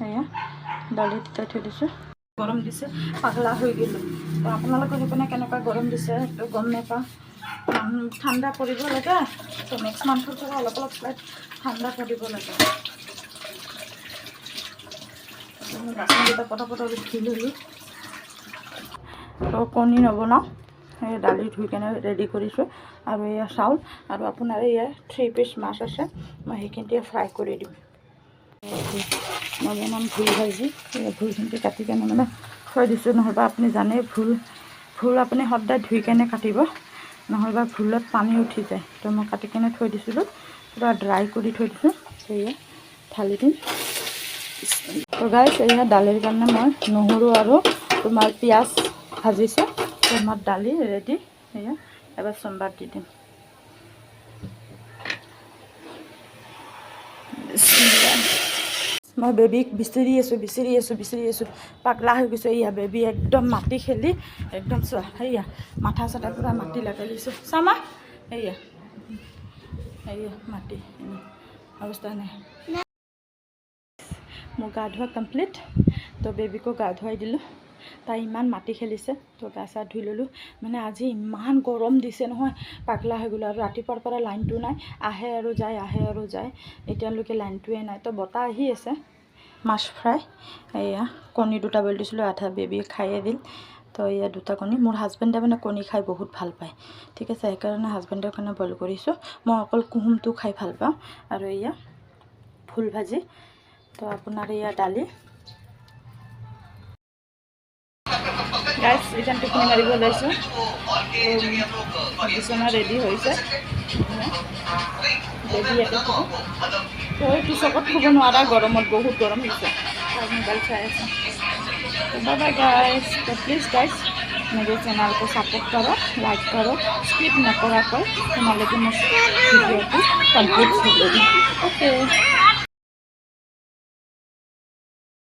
এয়া দালি তিতাই থৈ দিছোঁ গৰম দিছে পাগলা হৈ গ'লোঁ তো আপোনালোকৰ সেইপিনে কেনেকুৱা গৰম দিছে সেইটো গম নাপাওঁ ঠাণ্ডা পৰিব লাগে তো নেক্সট মান্থৰ পৰা অলপ অলপ শ্লাইট ঠাণ্ডা পৰিব লাগে বাচনকেইটা পটাপট ধুই ল'লোঁ তো কণী নবনাওঁ এই দালি ধুই কেনে ৰেডি কৰিছোঁ আৰু এয়া চাউল আৰু আপোনাৰ এয়া 3 পিচ মাছ আছে মই সেইখিনিতে ফ্ৰাই কৰি দিম মই বনাম ভুল ভাজি ভুলখিনি কাটি কেনে মানে থৈ দিছোঁ নহ'বা আপুনি জানে ভুল আপুনি সদায় ধুই কেনে কাটিব নহ'বা ভুলত পানী উঠি যায় তো মই কাটি কেনে থৈ দিছিলোঁ পুৰা ড্ৰাই কৰি থৈ দিছোঁ এয়া ঢালি দিম তো গাইছ এয়া দালিৰ কাৰণে মই নহৰু আৰু তোমাৰ পিঁয়াজ ভাজিছোঁ তো মোৰ দালি ৰেডি এয়া এবাৰ চম্বাৰ দি দিম মই বেবীক বিচাৰি আছোঁ পাগলা হৈ গৈছোঁ এয়া বেবী একদম মাটি খেলি একদম চোৱা সেয়া মাথা চাথা পূৰা মাটি লগাই দিছোঁ চামা এয়া মাটি অৱস্থা নাই মোৰ গা ধোৱা কমপ্লিট তো বেবীকো গা ধুৱাই দিলোঁ তাই ইমান মাটি খেলিছে তো গা চা ধুই ল'লোঁ মানে আজি ইমান গৰম দিছে নহয় পাগলা হৈ গ'লোঁ আৰু ৰাতিপুৱাৰ পৰা লাইনটো নাই আহে আৰু যায় এতিয়ালৈকে লাইনটোৱে নাই তো বতাহ আহি আছে মাছ ফ্ৰাই এয়া কণী দুটা বইল দিছিলোঁ আধা বেবী খায়ে দিল তো এয়া দুটা কণী মোৰ হাজবেণ্ডে মানে কণী খাই বহুত ভাল পায় ঠিক আছে সেইকাৰণে হাজবেণ্ডৰ কাৰণে বইল কৰিছোঁ মই অকল কুহুমটো খাই ভাল পাওঁ আৰু এয়া ফুল ভাজি তো আপোনাৰ এয়া দালি গাইছ এতিয়া টিফিন মাৰিব ওলাইছোঁ বিচনা ৰেডি হৈছে বেবী ইয়াতে শুব তো এইটো চকত শুব নোৱাৰা গৰমত বহুত গৰম হৈছে আৰু মোবাইল চাই আছে बाय गाइस तो प्लीज़ गाइस मेरे चैनल को सपोर्ट करो लाइक करो स्किप न करा कर तुम्हारे वीडियो को कंप्लीट कर ओके